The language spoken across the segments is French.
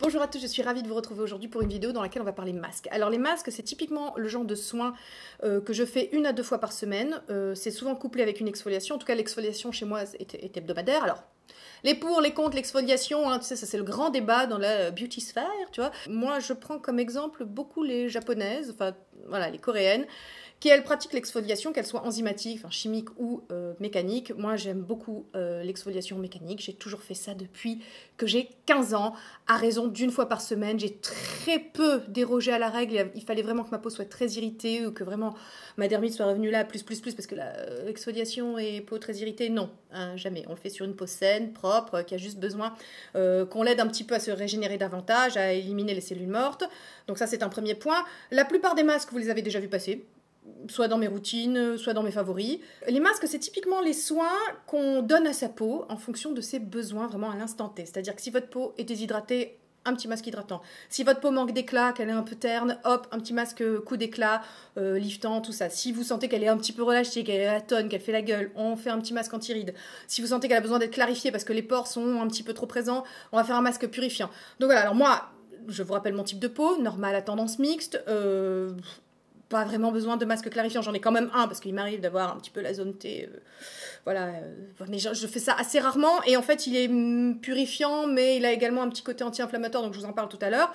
Bonjour à tous, je suis ravie de vous retrouver aujourd'hui pour une vidéo dans laquelle on va parler masques. Alors les masques, c'est typiquement le genre de soin que je fais 1 à 2 fois par semaine. C'est souvent couplé avec une exfoliation. En tout cas, l'exfoliation chez moi est hebdomadaire. Alors, les pour, les contre, l'exfoliation, hein, tu sais, ça c'est le grand débat dans la beauty sphère, tu vois. Moi, je prends comme exemple beaucoup les japonaises, enfin voilà, les coréennes, qui elles pratiquent l'exfoliation, qu'elle soit enzymatique, enfin, chimique ou mécanique. Moi, j'aime beaucoup l'exfoliation mécanique. J'ai toujours fait ça depuis que j'ai 15 ans, à raison d'1 fois par semaine. J'ai très peu dérogé à la règle. Il fallait vraiment que ma peau soit très irritée ou que vraiment ma dermite soit revenue là, plus, parce que l'exfoliation et peau très irritée, non, hein, jamais. On le fait sur une peau saine, propre, qui a juste besoin qu'on l'aide un petit peu à se régénérer davantage, à éliminer les cellules mortes. Donc ça, c'est un premier point. La plupart des masques, vous les avez déjà vus passer, soit dans mes routines, soit dans mes favoris. Les masques, c'est typiquement les soins qu'on donne à sa peau en fonction de ses besoins vraiment à l'instant T. C'est-à-dire que si votre peau est déshydratée, un petit masque hydratant. Si votre peau manque d'éclat, qu'elle est un peu terne, hop, un petit masque coup d'éclat, liftant, tout ça. Si vous sentez qu'elle est un petit peu relâchée, qu'elle est à la tonne, qu'elle fait la gueule, on fait un petit masque anti-rides. Si vous sentez qu'elle a besoin d'être clarifiée parce que les pores sont un petit peu trop présents, on va faire un masque purifiant. Donc voilà, alors moi, je vous rappelle mon type de peau, normal à tendance mixte, pas vraiment besoin de masque clarifiant, j'en ai quand même un parce qu'il m'arrive d'avoir un petit peu la zone T, voilà, mais je fais ça assez rarement et en fait il est purifiant mais il a également un petit côté anti-inflammatoire donc je vous en parle tout à l'heure.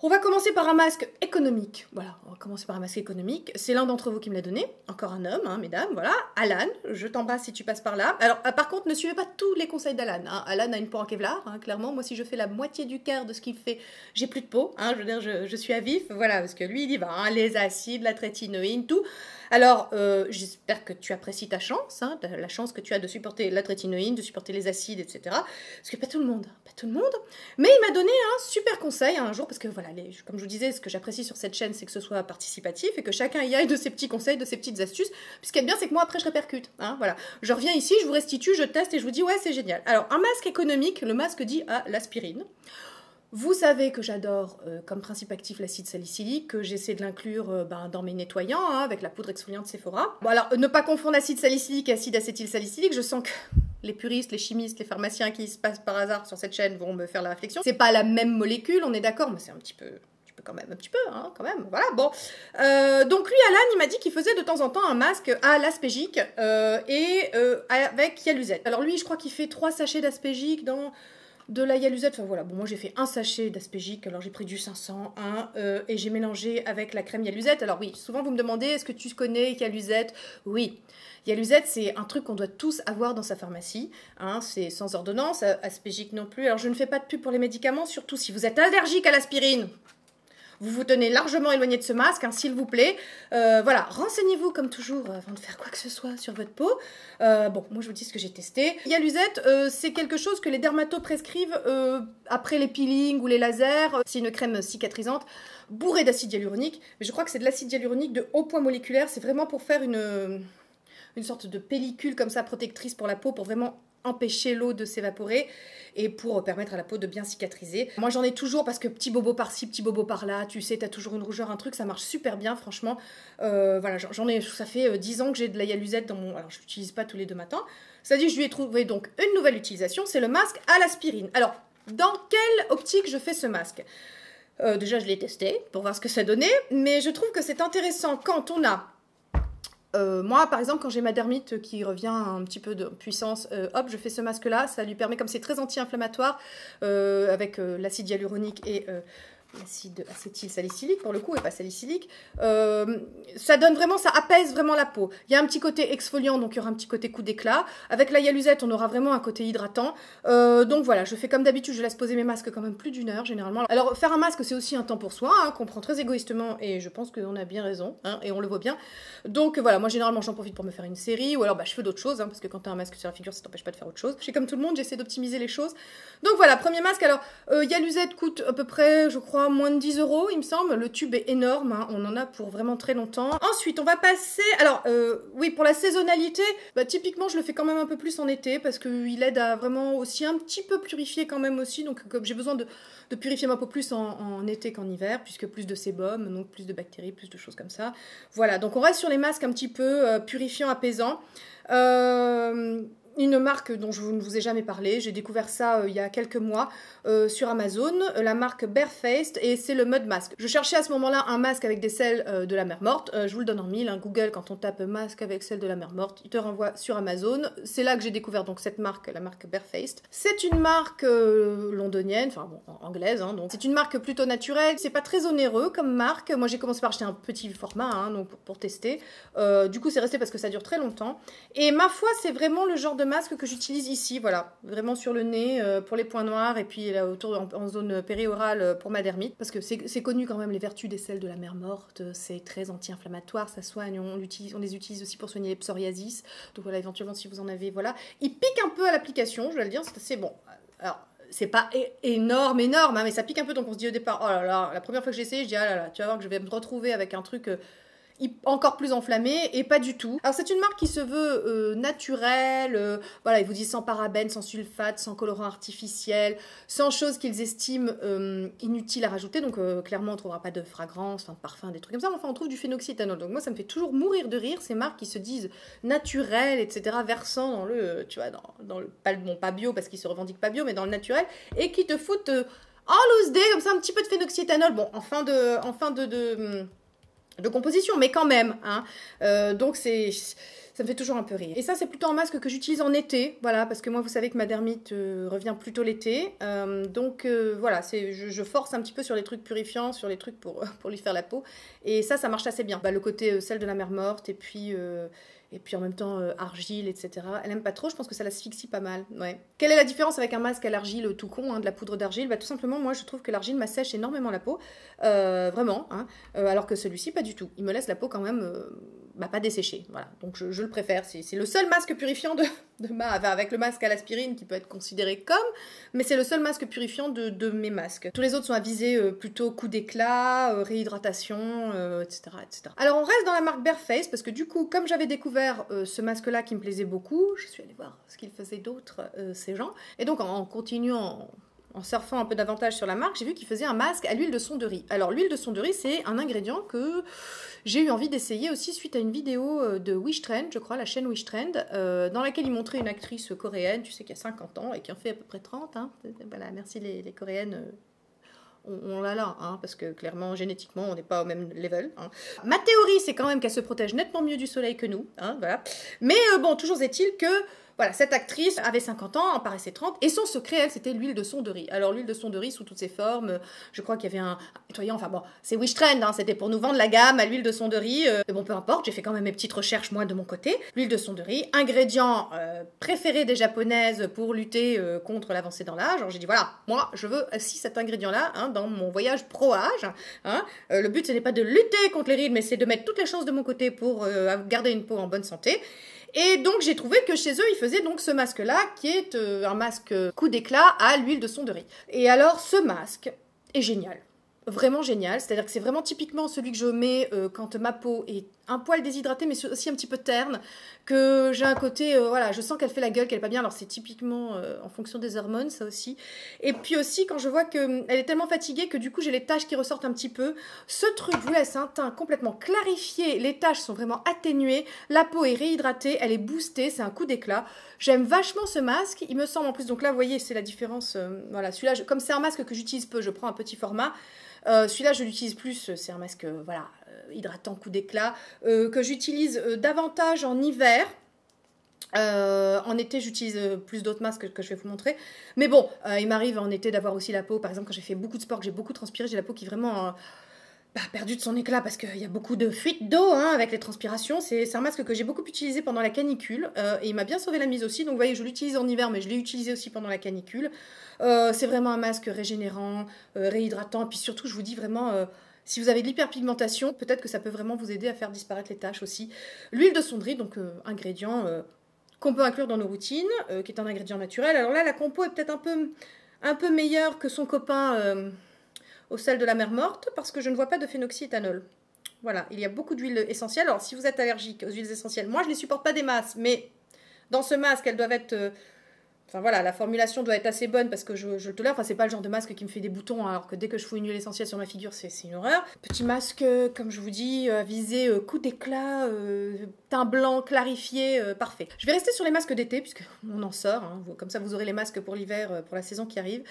On va commencer par un masque économique. Voilà, on va commencer par un masque économique. C'est l'un d'entre vous qui me l'a donné. Encore un homme, hein, mesdames, voilà. Alan, je t'embrasse si tu passes par là. Alors, par contre, ne suivez pas tous les conseils d'Alan. Hein. Alan a une peau en Kevlar, hein, clairement. Moi, si je fais la moitié du quart de ce qu'il fait, j'ai plus de peau. Hein, je veux dire, je suis à vif. Voilà, parce que lui, il dit, bah, hein, les acides, la trétinoïne, tout. Alors, j'espère que tu apprécies ta chance, hein, la chance que tu as de supporter la trétinoïne, de supporter les acides, etc. Parce que pas tout le monde. Mais il m'a donné un super conseil un jour, parce que voilà, comme je vous disais, ce que j'apprécie sur cette chaîne, c'est que ce soit participatif et que chacun y aille de ses petits conseils, de ses petites astuces. Puis ce qui est bien, c'est que moi, après, je répercute. Hein, voilà. Je reviens ici, je vous restitue, je teste et je vous dis, ouais, c'est génial. Alors, un masque économique, le masque dit à l'aspirine. Vous savez que j'adore comme principe actif l'acide salicylique, que j'essaie de l'inclure dans mes nettoyants, hein, avec la poudre exfoliante Sephora. Bon alors, ne pas confondre acide salicylique et acide acétylsalicylique, je sens que les puristes, les chimistes, les pharmaciens qui se passent par hasard sur cette chaîne vont me faire la réflexion. C'est pas la même molécule, on est d'accord, mais c'est un petit peu quand même, voilà, bon. Donc lui, Alan, il m'a dit qu'il faisait de temps en temps un masque à l'aspégique avec Hyaluzette. Alors lui, je crois qu'il fait 3 sachets d'aspégique dans de la Hyaluzette, enfin voilà, bon moi j'ai fait un sachet d'aspégique, alors j'ai pris du 500, et j'ai mélangé avec la crème Hyaluzette. Alors oui, souvent vous me demandez, est-ce que tu connais Hyaluzette? Oui, Hyaluzette c'est un truc qu'on doit tous avoir dans sa pharmacie, hein, c'est sans ordonnance, aspégique non plus. Alors je ne fais pas de pub pour les médicaments, surtout si vous êtes allergique à l'aspirine. Vous vous tenez largement éloigné de ce masque, hein, s'il vous plaît. Voilà, renseignez-vous comme toujours avant de faire quoi que ce soit sur votre peau. Bon, moi je vous dis ce que j'ai testé. Hyaluzette, c'est quelque chose que les dermatos prescrivent après les peelings ou les lasers. C'est une crème cicatrisante bourrée d'acide hyaluronique. Mais je crois que c'est de l'acide hyaluronique de haut poids moléculaire. C'est vraiment pour faire une sorte de pellicule comme ça protectrice pour la peau, pour vraiment empêcher l'eau de s'évaporer et pour permettre à la peau de bien cicatriser. Moi j'en ai toujours parce que petit bobo par-ci, petit bobo par-là, tu sais, t'as toujours une rougeur, un truc, ça marche super bien franchement. Voilà, j'en ai, ça fait 10 ans que j'ai de la Hyaluzette dans mon... Alors je l'utilise pas tous les 2 matins. C'est-à-dire je lui ai trouvé donc une nouvelle utilisation, c'est le masque à l'aspirine. Alors, dans quelle optique je fais ce masque? Déjà je l'ai testé pour voir ce que ça donnait, mais je trouve que c'est intéressant quand on a moi, par exemple, quand j'ai ma dermite qui revient un petit peu de puissance, hop, je fais ce masque-là. Ça lui permet, comme c'est très anti-inflammatoire, avec l'acide hyaluronique et l'acide acétylsalicylique, pour le coup, et pas salicylique, ça donne vraiment, ça apaise vraiment la peau. Il y a un petit côté exfoliant, donc il y aura un petit côté coup d'éclat. Avec la Hyaluzette, on aura vraiment un côté hydratant. Donc voilà, je fais comme d'habitude, je laisse poser mes masques quand même plus d'1 heure, généralement. Alors, faire un masque, c'est aussi un temps pour soi, hein, qu'on prend très égoïstement, et je pense qu'on a bien raison, hein, et on le voit bien. Donc voilà, moi, généralement, j'en profite pour me faire une série, ou alors bah, je fais d'autres choses, hein, parce que quand t'as un masque sur la figure, ça t'empêche pas de faire autre chose. Je fais comme tout le monde, j'essaie d'optimiser les choses. Donc voilà, premier masque. Alors, Hyaluzette coûte à peu près, je crois, moins de 10 €, il me semble. Le tube est énorme, hein, on en a pour vraiment très longtemps. Ensuite, on va passer... Alors, oui, pour la saisonnalité, bah, typiquement, je le fais quand même un peu plus en été, parce qu'il aide à vraiment aussi un petit peu purifier quand même aussi. Donc, comme j'ai besoin de purifier ma peau plus en été qu'en hiver, puisque plus de sébum, donc plus de bactéries, plus de choses comme ça. Voilà, donc on reste sur les masques un petit peu purifiants, apaisants. une marque dont je ne vous ai jamais parlé. J'ai découvert ça il y a quelques mois sur Amazon, la marque Barefaced, et c'est le mud mask. Je cherchais à ce moment-là un masque avec des sels de la mer morte. Je vous le donne en mille, hein. Google, quand on tape masque avec sel de la mer morte, il te renvoie sur Amazon. C'est là que j'ai découvert donc cette marque, la marque Barefaced. C'est une marque londonienne, enfin bon, anglaise, hein, donc c'est une marque plutôt naturelle. C'est pas très onéreux comme marque. Moi j'ai commencé par acheter un petit format, hein, donc pour tester. Du coup c'est resté parce que ça dure très longtemps. Et ma foi, c'est vraiment le genre de masque que j'utilise ici, voilà, vraiment sur le nez pour les points noirs et puis là autour en zone périorale pour ma dermite, parce que c'est connu quand même les vertus des sels de la mer morte, c'est très anti-inflammatoire, ça soigne, on les utilise aussi pour soigner les psoriasis, donc voilà, éventuellement si vous en avez, voilà. Il pique un peu à l'application, je dois le dire, c'est assez bon. Alors, c'est pas énorme, hein, mais ça pique un peu, donc on se dit au départ, oh là là, la première fois que j'ai essayé, je dis, ah là là, tu vas voir que je vais me retrouver avec un truc encore plus enflammé, et pas du tout. Alors c'est une marque qui se veut naturelle, voilà, ils vous disent sans parabènes, sans sulfate, sans colorant artificiel, sans choses qu'ils estiment inutiles à rajouter, donc clairement on ne trouvera pas de fragrance, enfin de parfum, des trucs comme ça, mais enfin on trouve du phénoxyéthanol, donc moi ça me fait toujours mourir de rire, ces marques qui se disent naturelles, etc., versant dans le, tu vois, dans le, pas bio, parce qu'ils se revendiquent pas bio, mais dans le naturel, et qui te foutent en loose day, comme ça, un petit peu de phénoxyéthanol, bon, en fin de composition, mais quand même, hein. Donc ça me fait toujours un peu rire. Et ça, c'est plutôt un masque que j'utilise en été, voilà, parce que moi, vous savez que ma dermite revient plutôt l'été, donc voilà, je force un petit peu sur les trucs purifiants, sur les trucs pour lui faire la peau, et ça marche assez bien. Bah, le côté sel de la mer morte, et puis en même temps argile, etc. Elle aime pas trop, je pense que ça l'asphyxie pas mal, ouais. Quelle est la différence avec un masque à l'argile tout con, hein, de la poudre d'argile? Bah tout simplement, moi je trouve que l'argile m'assèche énormément la peau, vraiment, hein, alors que celui-ci pas du tout. Il me laisse la peau quand même pas desséchée, voilà. Donc je le préfère, c'est le seul masque purifiant avec le masque à l'aspirine qui peut être considéré comme, mais c'est le seul masque purifiant de mes masques. Tous les autres sont à viser plutôt coup d'éclat, réhydratation, etc., etc. Alors on reste dans la marque Barefaced parce que du coup, comme j'avais découvert ce masque-là qui me plaisait beaucoup, je suis allée voir ce qu'ils faisaient d'autres, ces gens, et donc en continuant, en surfant un peu davantage sur la marque, j'ai vu qu'ils faisaient un masque à l'huile de sonderie. Alors l'huile de sonderie, c'est un ingrédient que j'ai eu envie d'essayer aussi suite à une vidéo de Wishtrend, je crois, la chaîne Wishtrend, dans laquelle ils montraient une actrice coréenne, tu sais, qui a 50 ans et qui en fait à peu près 30. Hein. Voilà, merci les coréennes. On l'a là, hein, parce que clairement, génétiquement, on n'est pas au même level. Hein. Ma théorie, c'est quand même qu'elle se protège nettement mieux du soleil que nous. Hein, voilà. Mais bon, toujours est-il que voilà, cette actrice avait 50 ans, en paraissait 30, et son secret, elle, c'était l'huile de sonderie. Alors, l'huile de sonderie, sous toutes ses formes, je crois qu'il y avait un nettoyant, enfin bon, c'est Wishtrend, hein, c'était pour nous vendre la gamme à l'huile de sonderie. Mais bon, peu importe, j'ai fait quand même mes petites recherches, moi, de mon côté. L'huile de sonderie, ingrédient préféré des japonaises pour lutter contre l'avancée dans l'âge. Alors, j'ai dit, voilà, moi, je veux aussi cet ingrédient-là, hein, dans mon voyage pro-âge. Hein. Le but, ce n'est pas de lutter contre les rides, mais c'est de mettre toutes les chances de mon côté pour garder une peau en bonne santé. Et donc j'ai trouvé que chez eux, ils faisaient donc ce masque-là, qui est un masque coup d'éclat à l'huile de sonderie. Et alors ce masque est génial. Vraiment génial, c'est-à-dire que c'est vraiment typiquement celui que je mets quand ma peau est un poil déshydratée, mais aussi un petit peu terne, que j'ai un côté, voilà, je sens qu'elle fait la gueule, qu'elle est pas bien, alors c'est typiquement en fonction des hormones, ça aussi. Et puis aussi, quand je vois qu'elle est tellement fatiguée que du coup j'ai les taches qui ressortent un petit peu, ce truc vous laisse un teint complètement clarifié, les taches sont vraiment atténuées, la peau est réhydratée, elle est boostée, c'est un coup d'éclat. J'aime vachement ce masque, il me semble en plus, donc là vous voyez, c'est la différence, voilà, celui-là, comme c'est un masque que j'utilise peu, je prends un petit format. Celui-là, je l'utilise plus, c'est un masque voilà, hydratant, coup d'éclat, que j'utilise davantage en hiver. En été, j'utilise plus d'autres masques que je vais vous montrer. Mais bon, il m'arrive en été d'avoir aussi la peau, par exemple, quand j'ai fait beaucoup de sport, que j'ai beaucoup transpiré, j'ai la peau qui est vraiment perdu de son éclat parce qu'il y a beaucoup de fuite d'eau hein, avec les transpirations. C'est un masque que j'ai beaucoup utilisé pendant la canicule et il m'a bien sauvé la mise aussi. Donc vous voyez, je l'utilise en hiver, mais je l'ai utilisé aussi pendant la canicule. C'est vraiment un masque régénérant, réhydratant. Et puis surtout, je vous dis vraiment, si vous avez de l'hyperpigmentation, peut-être que ça peut vraiment vous aider à faire disparaître les taches aussi. L'huile de sonderie, donc ingrédient qu'on peut inclure dans nos routines, qui est un ingrédient naturel. Alors là, la compo est peut-être un peu meilleure que son copain au sel de la mer morte, parce que je ne vois pas de phénoxyéthanol. Voilà, il y a beaucoup d'huiles essentielles. Alors, si vous êtes allergique aux huiles essentielles, moi, je ne les supporte pas des masses, mais dans ce masque, elles doivent être Enfin voilà, la formulation doit être assez bonne parce que je le tolère. Enfin, c'est pas le genre de masque qui me fait des boutons, alors que dès que je fous une huile essentielle sur ma figure, c'est une horreur. Petit masque, comme je vous dis, à viser coup d'éclat, teint blanc, clarifié, parfait. Je vais rester sur les masques d'été, puisqu'on en sort. Hein. Comme ça, vous aurez les masques pour l'hiver, pour la saison qui arrive.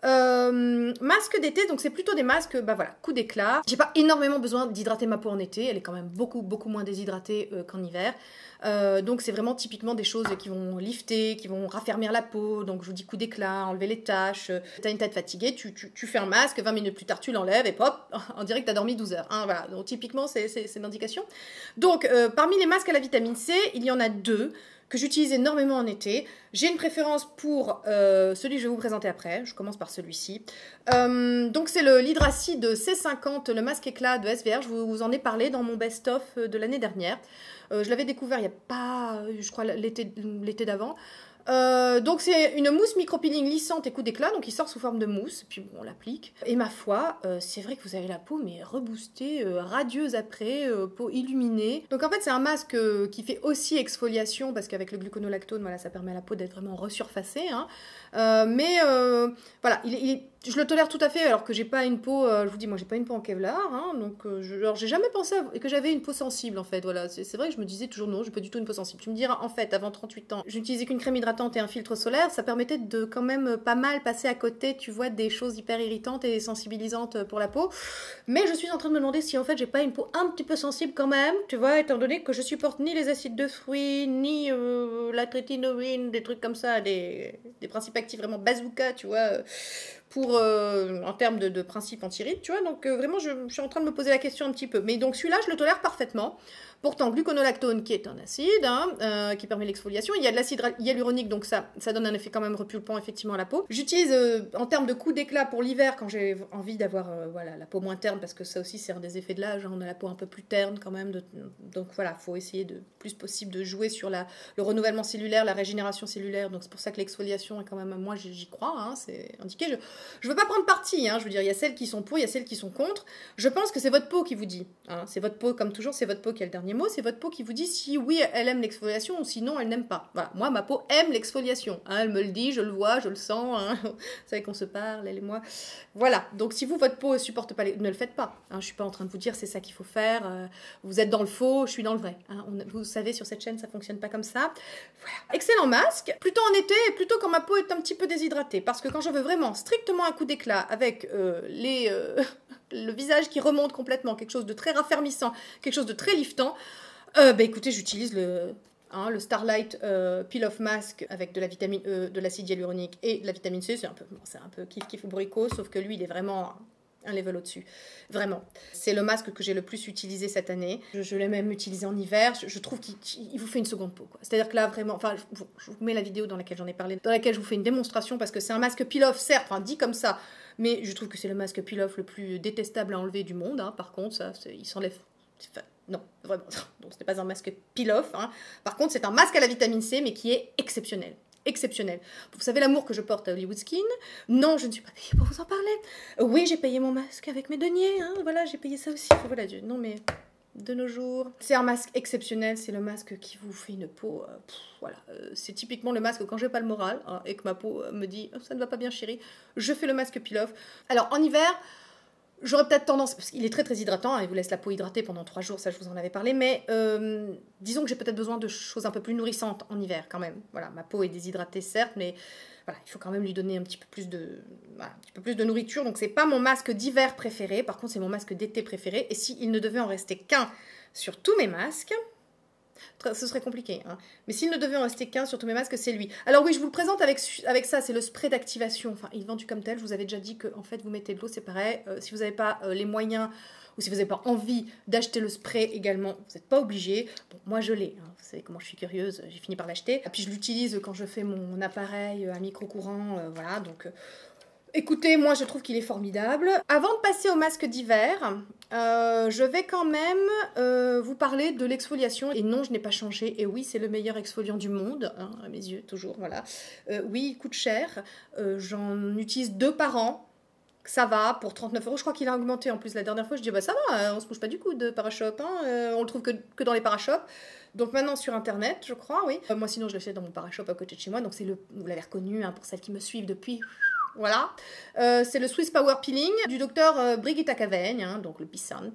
Masque d'été, donc c'est plutôt des masques, bah voilà, coup d'éclat. J'ai pas énormément besoin d'hydrater ma peau en été, elle est quand même beaucoup moins déshydratée qu'en hiver. Donc c'est vraiment typiquement des choses qui vont lifter, qui vont raffermir la peau. Donc je vous dis coup d'éclat, enlever les taches. T'as une tête fatiguée, tu fais un masque, 20 minutes plus tard tu l'enlèves et hop, on dirait que t'as dormi 12 heures. Hein, voilà, donc typiquement c'est l'indication. Donc parmi les masques à la vitamine C, il y en a 2 que j'utilise énormément en été. J'ai une préférence pour celui que je vais vous présenter après. Je commence par celui-ci. Donc c'est l'Hydracide C50, le masque éclat de SVR. Je vous en ai parlé dans mon best-of de l'année dernière. Je l'avais découvert il n'y a pas, je crois, l'été d'avant. Donc c'est une mousse micro-peeling lissante et coup d'éclat, donc il sort sous forme de mousse, puis bon, on l'applique. Et ma foi, c'est vrai que vous avez la peau mais reboostée, radieuse après, peau illuminée. Donc en fait c'est un masque qui fait aussi exfoliation, parce qu'avec le gluconolactone, voilà, ça permet à la peau d'être vraiment resurfacée. Hein. Voilà, je le tolère tout à fait, alors que j'ai pas une peau, je vous dis, moi j'ai pas une peau en Kevlar, hein, donc j'ai jamais pensé que j'avais une peau sensible en fait, voilà, c'est vrai que je me disais toujours non, j'ai pas du tout une peau sensible. Tu me diras, en fait, avant 38 ans, j'utilisais qu'une crème hydratante et un filtre solaire, ça permettait de quand même pas mal passer à côté, tu vois, des choses hyper irritantes et sensibilisantes pour la peau, mais je suis en train de me demander si en fait j'ai pas une peau un petit peu sensible quand même, tu vois, étant donné que je supporte ni les acides de fruits, ni la trétinorine, des trucs comme ça, des principes actifs vraiment bazooka, tu vois, en termes de principe anti-rides, tu vois, donc vraiment je suis en train de me poser la question un petit peu, mais donc celui-là je le tolère parfaitement. Pourtant, gluconolactone qui est un acide, hein, qui permet l'exfoliation, il y a de l'acide hyaluronique, donc ça donne un effet quand même repulpant effectivement à la peau. J'utilise en termes de coup d'éclat pour l'hiver quand j'ai envie d'avoir voilà, la peau moins terne, parce que ça aussi c'est un des effets de l'âge, hein, on a la peau un peu plus terne quand même, donc voilà, faut essayer de plus possible de jouer sur le renouvellement cellulaire, la régénération cellulaire, donc c'est pour ça que l'exfoliation est quand même, moi j'y crois, hein, c'est indiqué. Je veux pas prendre parti, hein, je veux dire, il y a celles qui sont pour, il y a celles qui sont contre. Je pense que c'est votre peau qui vous dit, hein, c'est votre peau, comme toujours, c'est votre peau qui a le dernier mot, c'est votre peau qui vous dit si oui, elle aime l'exfoliation ou sinon elle n'aime pas. Voilà, moi, ma peau aime l'exfoliation, hein, elle me le dit, je le vois, je le sens, hein, vous savez qu'on se parle, elle et moi. Voilà, donc si vous, votre peau ne supporte pas, ne le faites pas. Hein, je suis pas en train de vous dire c'est ça qu'il faut faire, vous êtes dans le faux, je suis dans le vrai. Hein, vous savez, sur cette chaîne, ça fonctionne pas comme ça. Voilà. Excellent masque, plutôt en été et plutôt quand ma peau est un petit peu déshydratée, parce que quand je veux vraiment strictement un coup d'éclat avec le visage qui remonte complètement, quelque chose de très raffermissant, quelque chose de très liftant, bah écoutez, j'utilise le Starlight Peel Off Mask avec de la vitamine E, de l'acide hyaluronique et de la vitamine C. C'est un peu kiff bourricot, sauf que lui, il est vraiment un level au-dessus. Vraiment. C'est le masque que j'ai le plus utilisé cette année. Je l'ai même utilisé en hiver. Je trouve qu'il vous fait une seconde peau, quoi. C'est-à-dire que là, vraiment, enfin, je vous mets la vidéo dans laquelle j'en ai parlé, dans laquelle je vous fais une démonstration, parce que c'est un masque peel-off, certes, enfin, dit comme ça, mais je trouve que c'est le masque peel-off le plus détestable à enlever du monde. Hein. Par contre, ça, il s'enlève... Enfin, non, vraiment. Donc, ce n'est pas un masque peel-off. Hein. Par contre, c'est un masque à la vitamine C, mais qui est exceptionnel. Exceptionnel. Vous savez l'amour que je porte à Hollywood Skin. Non, je ne suis pas payée pour vous en parler. Oui, j'ai payé mon masque avec mes deniers. Hein. Voilà, j'ai payé ça aussi. Enfin, voilà, non mais de nos jours. C'est un masque exceptionnel. C'est le masque qui vous fait une peau. Voilà, c'est typiquement le masque quand j'ai pas le moral hein, et que ma peau me dit oh, ça ne va pas bien, chérie. Je fais le masque peel-off. Alors en hiver. J'aurais peut-être tendance, parce qu'il est très hydratant, hein, il vous laisse la peau hydratée pendant 3 jours, ça je vous en avais parlé, mais disons que j'ai peut-être besoin de choses un peu plus nourrissantes en hiver quand même. Voilà, ma peau est déshydratée certes, mais voilà, il faut quand même lui donner un petit peu plus de nourriture, donc c'est pas mon masque d'hiver préféré, par contre c'est mon masque d'été préféré, et s'il ne devait en rester qu'un sur tous mes masques, ce serait compliqué, hein. Mais s'il ne devait en rester qu'un sur tous mes masques, c'est lui. Alors oui, je vous le présente avec ça, c'est le spray d'activation. Enfin, il est vendu comme tel, je vous avais déjà dit que en fait, vous mettez de l'eau, c'est pareil. Si vous n'avez pas les moyens ou si vous n'avez pas envie d'acheter le spray également, vous n'êtes pas obligé. Bon, moi, je l'ai. Hein. Vous savez comment je suis curieuse, j'ai fini par l'acheter. Et puis, je l'utilise quand je fais mon appareil à micro-courant, voilà, donc... Écoutez, moi je trouve qu'il est formidable. Avant de passer au masque d'hiver, je vais quand même vous parler de l'exfoliation. Et non, je n'ai pas changé. Et oui, c'est le meilleur exfoliant du monde, hein, à mes yeux, toujours, voilà. Oui, il coûte cher. J'en utilise 2 par an. Ça va, pour 39 €, je crois qu'il a augmenté en plus la dernière fois. Je dis, bah ça va, on se bouge pas du coup de Parashop, hein, on le trouve que dans les Parashop. Donc maintenant sur internet, je crois, oui. Moi sinon je l'achète dans mon Parashop à côté de chez moi, donc c'est vous l'avez reconnu, hein, pour celles qui me suivent depuis, voilà. C'est le Swiss Power Peeling du docteur Brigitte Caveigne, hein, donc le Pissant.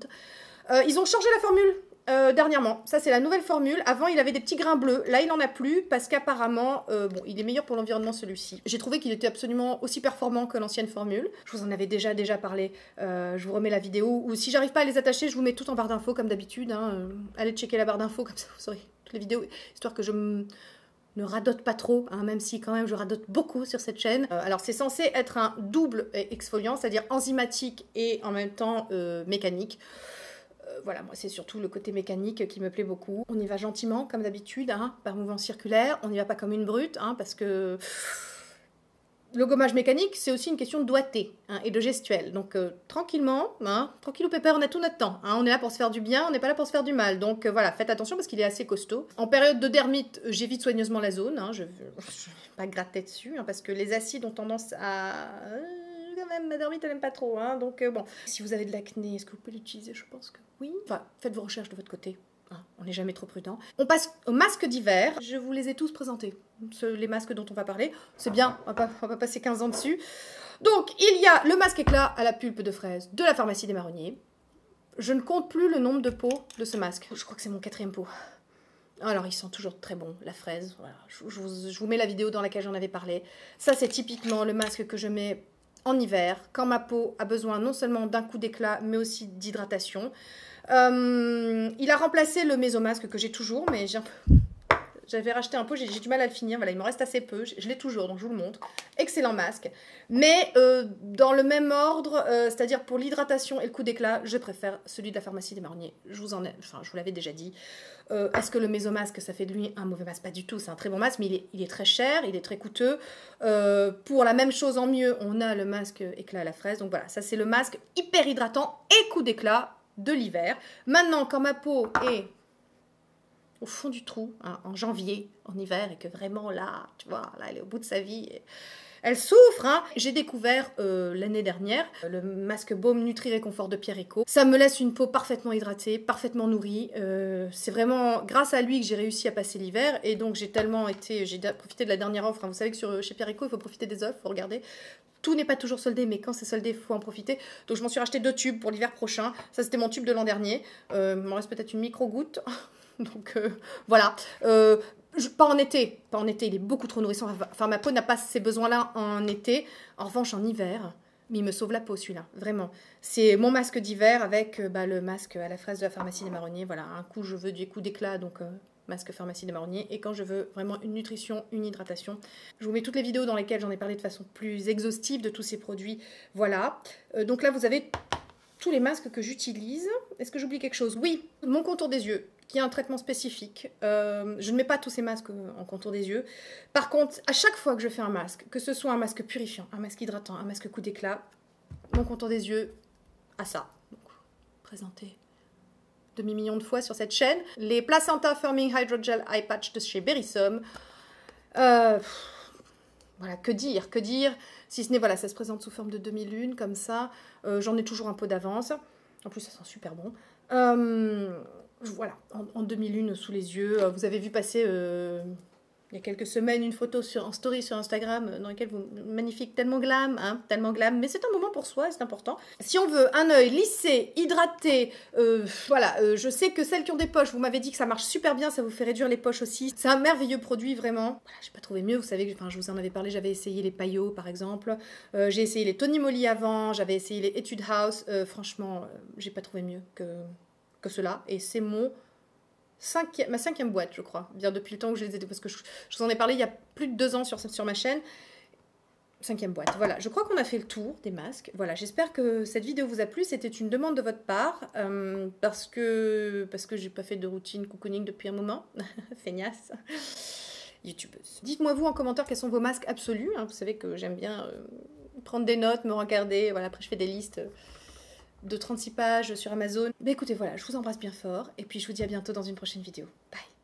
Ils ont changé la formule. Dernièrement, ça c'est la nouvelle formule. Avant il avait des petits grains bleus, là il en a plus parce qu'apparemment, bon, il est meilleur pour l'environnement celui-ci. J'ai trouvé qu'il était absolument aussi performant que l'ancienne formule. Je vous en avais déjà parlé, je vous remets la vidéo, ou si j'arrive pas à les attacher, je vous mets tout en barre d'infos comme d'habitude. Hein. Allez checker la barre d'infos, comme ça vous saurez toutes les vidéos, histoire que je ne radote pas trop, hein, même si quand même je radote beaucoup sur cette chaîne. Alors c'est censé être un double exfoliant, c'est-à-dire enzymatique et en même temps mécanique. Voilà, moi c'est surtout le côté mécanique qui me plaît beaucoup. On y va gentiment, comme d'habitude, hein, par mouvement circulaire. On n'y va pas comme une brute, hein, parce que le gommage mécanique, c'est aussi une question de doigté, hein, et de gestuelle. Donc tranquillement, hein, tranquille ou pépère, on a tout notre temps. Hein, on est là pour se faire du bien, on n'est pas là pour se faire du mal. Donc voilà, faites attention parce qu'il est assez costaud. En période de dermite, j'évite soigneusement la zone. Hein, je ne vais pas gratter dessus, hein, parce que les acides ont tendance à... quand même, ma dermite, elle n'aime pas trop. Hein, donc bon, si vous avez de l'acné, est-ce que vous pouvez l'utiliser? Je pense que oui. Enfin, faites vos recherches de votre côté. On n'est jamais trop prudent. On passe aux masques d'hiver. Je vous les ai tous présentés. Les masques dont on va parler. C'est bien, on va passer 15 ans dessus. Donc, il y a le masque éclat à la pulpe de fraise de la pharmacie des marronniers. Je ne compte plus le nombre de pots de ce masque. Je crois que c'est mon 4e pot. Alors, il sent toujours très bon, la fraise. Voilà. Je vous mets la vidéo dans laquelle j'en avais parlé. Ça, c'est typiquement le masque que je mets en hiver, quand ma peau a besoin non seulement d'un coup d'éclat, mais aussi d'hydratation. Il a remplacé le mésomasque que j'ai toujours, mais j'avais racheté un pot, j'ai du mal à le finir, voilà, il me reste assez peu, je l'ai toujours, donc je vous le montre. Excellent masque, mais dans le même ordre, c'est-à-dire pour l'hydratation et le coup d'éclat, je préfère celui de la pharmacie des marronniers. Je vous l'avais déjà dit. Est-ce que le mésomasque, ça fait de lui un mauvais masque? Pas du tout, c'est un très bon masque, mais il est très cher, il est très coûteux. Pour la même chose en mieux, on a le masque éclat à la fraise, donc voilà, ça c'est le masque hyper hydratant et coup d'éclat de l'hiver. Maintenant, quand ma peau est au fond du trou, hein, en janvier, en hiver, et que vraiment là, tu vois, là, elle est au bout de sa vie, elle souffre, hein. J'ai découvert l'année dernière le masque Baume Nutri Réconfort de Pierre Eco. Ça me laisse une peau parfaitement hydratée, parfaitement nourrie. C'est vraiment grâce à lui que j'ai réussi à passer l'hiver, et donc j'ai profité de la dernière offre. Hein. Vous savez que chez Pierre Eco, il faut profiter des offres, il faut regarder. Tout n'est pas toujours soldé, mais quand c'est soldé, il faut en profiter. Donc je m'en suis racheté 2 tubes pour l'hiver prochain. Ça, c'était mon tube de l'an dernier. Il m'en reste peut-être une micro-goutte. Donc voilà. Pas en été, il est beaucoup trop nourrissant. Enfin, ma peau n'a pas ces besoins-là en été. En revanche, en hiver, mais il me sauve la peau, celui-là, vraiment. C'est mon masque d'hiver avec le masque à la fraise de la pharmacie des marronniers. Voilà, un coup, je veux des coups d'éclat, donc masque pharmacie des marronniers. Et quand je veux vraiment une nutrition, une hydratation, je vous mets toutes les vidéos dans lesquelles j'en ai parlé de façon plus exhaustive de tous ces produits. Voilà. Donc là, vous avez tous les masques que j'utilise. Est-ce que j'oublie quelque chose? Oui, mon contour des yeux, qui a un traitement spécifique. Je ne mets pas tous ces masques en contour des yeux. Par contre, à chaque fois que je fais un masque, que ce soit un masque purifiant, un masque hydratant, un masque coup d'éclat, mon contour des yeux a ça. Donc, présenté demi-million de fois sur cette chaîne. Les Placenta Firming Hydrogel Eye Patch de chez Berrysom. Voilà, que dire, si ce n'est, voilà, ça se présente sous forme de demi-lune, comme ça. J'en ai toujours un peu d'avance. En plus, ça sent super bon. Voilà, en demi-lune sous les yeux. Vous avez vu passer il y a quelques semaines une photo en story sur Instagram dans laquelle vous magnifique, tellement glam, hein, tellement glam. Mais c'est un moment pour soi, c'est important. Si on veut un œil lissé, hydraté, voilà, je sais que celles qui ont des poches, vous m'avez dit que ça marche super bien, ça vous fait réduire les poches aussi. C'est un merveilleux produit, vraiment. Voilà, j'ai pas trouvé mieux, vous savez, que je vous en avais parlé, j'avais essayé les Payot par exemple, j'ai essayé les Tony Moly avant, j'avais essayé les Etude House, franchement, j'ai pas trouvé mieux que cela, et c'est ma 5e boîte, je crois, bien depuis le temps que je les ai, parce que je vous en ai parlé il y a plus de 2 ans sur ma chaîne. 5e boîte, voilà, je crois qu'on a fait le tour des masques. Voilà, j'espère que cette vidéo vous a plu, c'était une demande de votre part, parce que j'ai pas fait de routine cocooning depuis un moment, feignasse, youtubeuse. Dites-moi vous en commentaire quels sont vos masques absolus, hein. Vous savez que j'aime bien prendre des notes, me regarder, voilà, après je fais des listes de 36 pages sur Amazon. Mais écoutez, voilà, je vous embrasse bien fort, et puis je vous dis à bientôt dans une prochaine vidéo. Bye.